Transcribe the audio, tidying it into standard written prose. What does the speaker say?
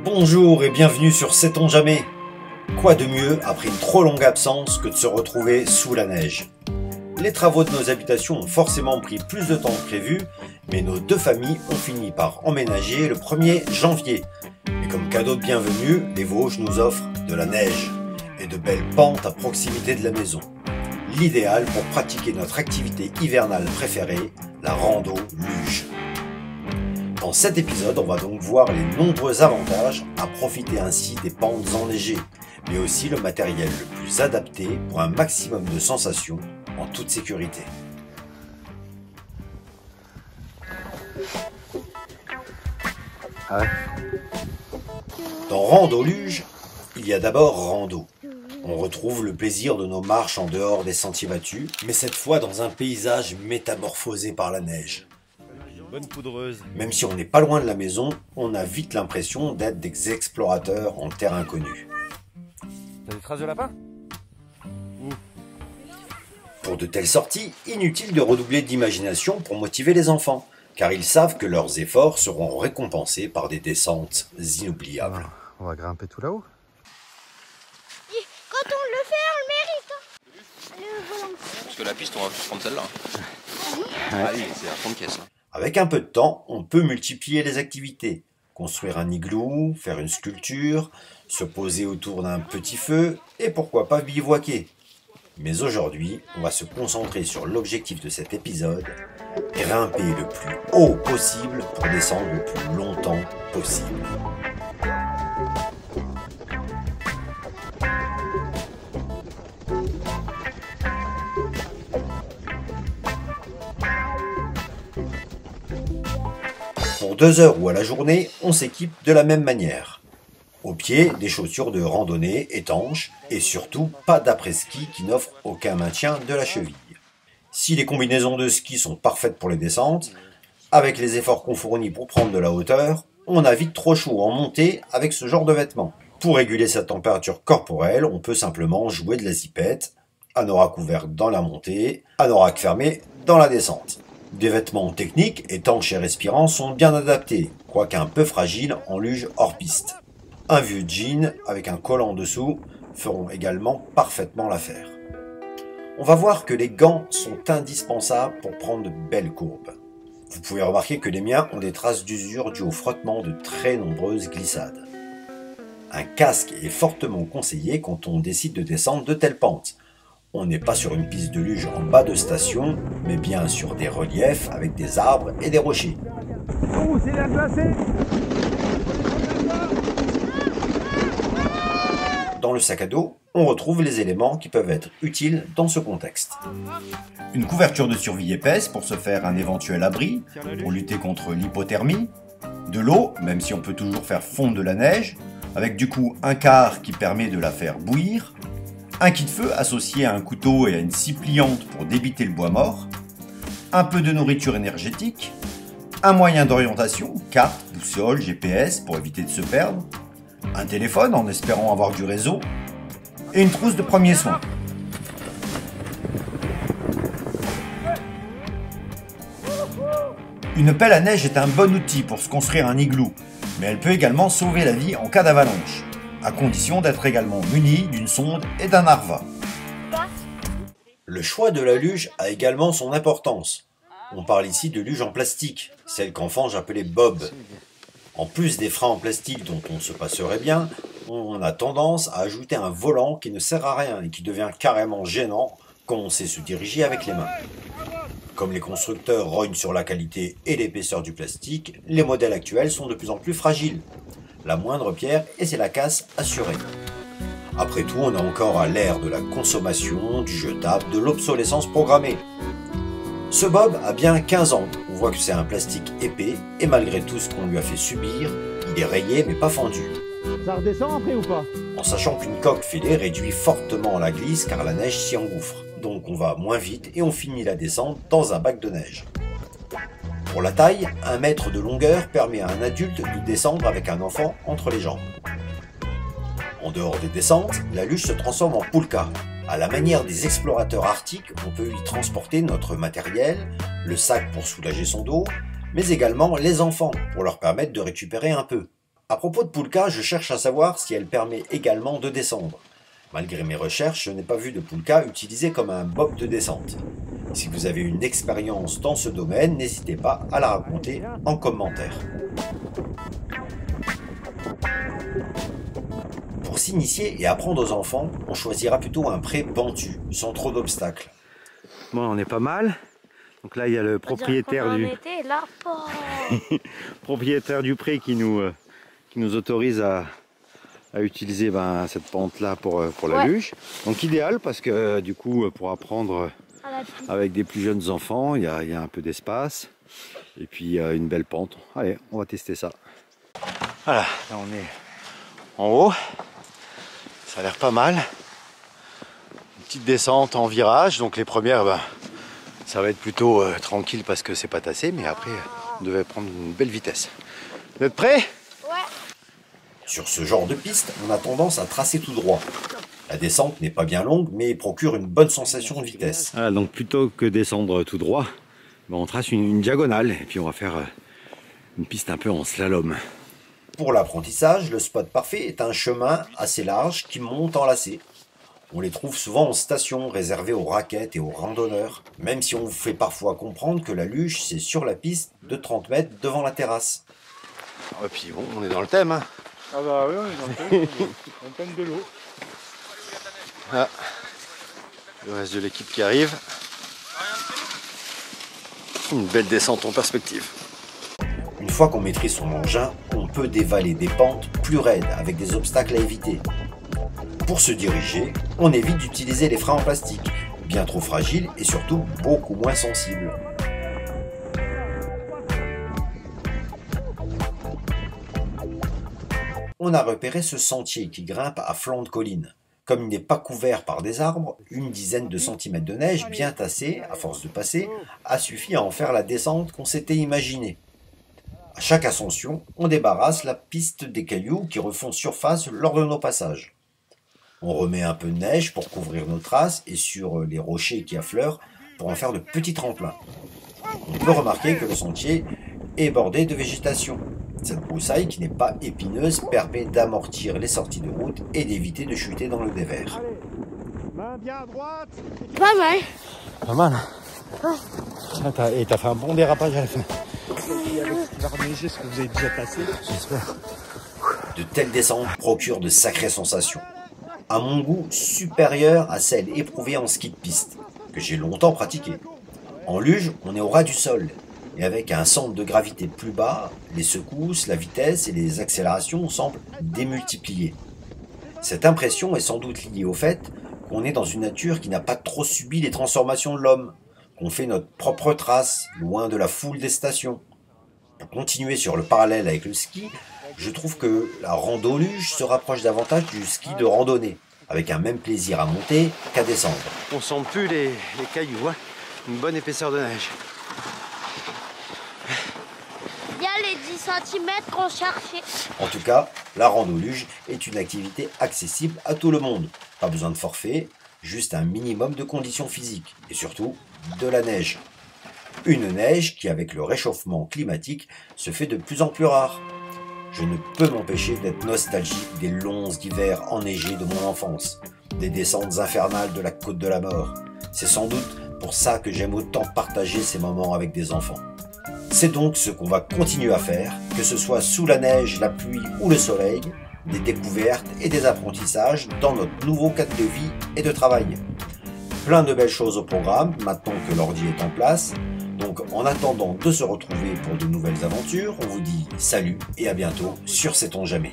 Bonjour et bienvenue sur Sait-on jamais? Quoi de mieux après une trop longue absence que de se retrouver sous la neige? Les travaux de nos habitations ont forcément pris plus de temps que prévu, mais nos deux familles ont fini par emménager le 1er janvier. Et comme cadeau de bienvenue, les Vosges nous offrent de la neige et de belles pentes à proximité de la maison. L'idéal pour pratiquer notre activité hivernale préférée, la rando-luge. Dans cet épisode, on va donc voir les nombreux avantages à profiter ainsi des pentes enneigées, mais aussi le matériel le plus adapté pour un maximum de sensations en toute sécurité. Dans rando-luge, il y a d'abord rando. On retrouve le plaisir de nos marches en dehors des sentiers battus, mais cette fois dans un paysage métamorphosé par la neige. Bonne poudreuse. Même si on n'est pas loin de la maison, on a vite l'impression d'être des explorateurs en terre inconnue. T'as des traces de lapin? Pour de telles sorties, inutile de redoubler d'imagination pour motiver les enfants, car ils savent que leurs efforts seront récompensés par des descentes inoubliables. On va grimper tout là-haut. Quand on le fait, on le mérite. Le volant. Parce que la piste, on va prendre celle-là. Allez, c'est à 30 caisses. Avec un peu de temps, on peut multiplier les activités. Construire un igloo, faire une sculpture, se poser autour d'un petit feu et pourquoi pas bivouaquer. Mais aujourd'hui, on va se concentrer sur l'objectif de cet épisode, grimper le plus haut possible pour descendre le plus longtemps possible. Pour 2 heures ou à la journée, on s'équipe de la même manière. Au pied, des chaussures de randonnée étanches et surtout pas d'après-ski qui n'offrent aucun maintien de la cheville. Si les combinaisons de ski sont parfaites pour les descentes, avec les efforts qu'on fournit pour prendre de la hauteur, on a vite trop chaud en montée avec ce genre de vêtements. Pour réguler sa température corporelle, on peut simplement jouer de la zipette, anorak ouvert dans la montée, anorak fermé dans la descente. Des vêtements techniques, étanches et respirants sont bien adaptés, quoique un peu fragiles en luge hors piste. Un vieux jean avec un col en dessous feront également parfaitement l'affaire. On va voir que les gants sont indispensables pour prendre de belles courbes. Vous pouvez remarquer que les miens ont des traces d'usure dues au frottement de très nombreuses glissades. Un casque est fortement conseillé quand on décide de descendre de telles pentes. On n'est pas sur une piste de luge en bas de station, mais bien sur des reliefs avec des arbres et des rochers. Oh, c'est la glacée. Dans le sac à dos, on retrouve les éléments qui peuvent être utiles dans ce contexte. Une couverture de survie épaisse pour se faire un éventuel abri, pour lutter contre l'hypothermie. De l'eau, même si on peut toujours faire fondre de la neige, avec du coup un quart qui permet de la faire bouillir. Un kit de feu associé à un couteau et à une scie pliante pour débiter le bois mort, un peu de nourriture énergétique, un moyen d'orientation, carte, boussole, GPS pour éviter de se perdre, un téléphone en espérant avoir du réseau, et une trousse de premiers soins. Une pelle à neige est un bon outil pour se construire un igloo, mais elle peut également sauver la vie en cas d'avalanche, à condition d'être également muni d'une sonde et d'un harva. Le choix de la luge a également son importance. On parle ici de luge en plastique, celle qu'enfant j'appelais Bob. En plus des freins en plastique dont on se passerait bien, on a tendance à ajouter un volant qui ne sert à rien et qui devient carrément gênant quand on sait se diriger avec les mains. Comme les constructeurs rognent sur la qualité et l'épaisseur du plastique, les modèles actuels sont de plus en plus fragiles. La moindre pierre et c'est la casse assurée. Après tout, on est encore à l'ère de la consommation, du jetable, de l'obsolescence programmée. Ce Bob a bien 15 ans, on voit que c'est un plastique épais et malgré tout ce qu'on lui a fait subir, il est rayé mais pas fendu. Ça redescend après ou pas? En sachant qu'une coque fêlée réduit fortement la glisse car la neige s'y engouffre. Donc on va moins vite et on finit la descente dans un bac de neige. Pour la taille, 1 mètre de longueur permet à un adulte de descendre avec un enfant entre les jambes. En dehors des descentes, la luge se transforme en poulka. À la manière des explorateurs arctiques, on peut y transporter notre matériel, le sac pour soulager son dos, mais également les enfants pour leur permettre de récupérer un peu. À propos de Poulka, je cherche à savoir si elle permet également de descendre. Malgré mes recherches, je n'ai pas vu de Poulka utilisée comme un bob de descente. Si vous avez une expérience dans ce domaine, n'hésitez pas à la raconter en commentaire. Pour s'initier et apprendre aux enfants, on choisira plutôt un pré pentu, sans trop d'obstacles. Bon, on est pas mal. Donc là, il y a le propriétaire propriétaire du pré qui nous autorise à utiliser cette pente-là pour la luge. Donc idéal parce que du coup, pour apprendre avec des plus jeunes enfants, il y a un peu d'espace. Et puis une belle pente. Allez, on va tester ça. Voilà, là on est en haut. Ça a l'air pas mal. Une petite descente en virage. Donc les premières, ça va être plutôt tranquille parce que c'est pas tassé. Mais après, on devait prendre une belle vitesse. Vous êtes prêts? Sur ce genre de piste, on a tendance à tracer tout droit. La descente n'est pas bien longue, mais procure une bonne sensation de vitesse. Voilà, donc plutôt que descendre tout droit, on trace une diagonale et puis on va faire une piste un peu en slalom. Pour l'apprentissage, le spot parfait est un chemin assez large qui monte en lacet. On les trouve souvent en station, réservés aux raquettes et aux randonneurs, même si on vous fait parfois comprendre que la luge, c'est sur la piste de 30 mètres devant la terrasse. Et puis bon, on est dans le thème. Hein. Ah bah oui, on est dans le thème, on est de l'eau. Ah, le reste de l'équipe qui arrive. Une belle descente en perspective. Une fois qu'on maîtrise son engin, on peut dévaler des pentes plus raides avec des obstacles à éviter. Pour se diriger, on évite d'utiliser les freins en plastique, bien trop fragiles et surtout beaucoup moins sensibles. On a repéré ce sentier qui grimpe à flanc de colline. Comme il n'est pas couvert par des arbres, une dizaine de centimètres de neige bien tassée, à force de passer, a suffi à en faire la descente qu'on s'était imaginée. À chaque ascension, on débarrasse la piste des cailloux qui refont surface lors de nos passages. On remet un peu de neige pour couvrir nos traces et sur les rochers qui affleurent pour en faire de petits tremplins. On peut remarquer que le sentier est bordé de végétation. Cette broussaille qui n'est pas épineuse permet d'amortir les sorties de route et d'éviter de chuter dans le dévers. Main bien à droite. Pas mal. Pas mal. Et t'as fait un bon dérapage à la fin. Il va reneiger ce que vous avez déjà passé. J'espère. De telles descentes procurent de sacrées sensations. À mon goût, supérieures à celles éprouvées en ski de piste, que j'ai longtemps pratiqué. En luge, on est au ras du sol. Et avec un centre de gravité plus bas, les secousses, la vitesse et les accélérations semblent démultipliées. Cette impression est sans doute liée au fait qu'on est dans une nature qui n'a pas trop subi les transformations de l'homme, qu'on fait notre propre trace, loin de la foule des stations. Pour continuer sur le parallèle avec le ski, je trouve que la rando-luge se rapproche davantage du ski de randonnée, avec un même plaisir à monter qu'à descendre. On sent plus les cailloux, hein. Une bonne épaisseur de neige. Il y a les 10 cm qu'on cherchait. En tout cas, la rando-luge est une activité accessible à tout le monde. Pas besoin de forfait, juste un minimum de conditions physiques et surtout de la neige. Une neige qui, avec le réchauffement climatique, se fait de plus en plus rare. Je ne peux m'empêcher d'être nostalgique des longs hivers enneigés de mon enfance, des descentes infernales de la côte de la mort. C'est sans doute pour ça que j'aime autant partager ces moments avec des enfants. C'est donc ce qu'on va continuer à faire, que ce soit sous la neige, la pluie ou le soleil, des découvertes et des apprentissages dans notre nouveau cadre de vie et de travail. Plein de belles choses au programme, maintenant que l'ordi est en place. Donc en attendant de se retrouver pour de nouvelles aventures, on vous dit salut et à bientôt sur Sait-on jamais.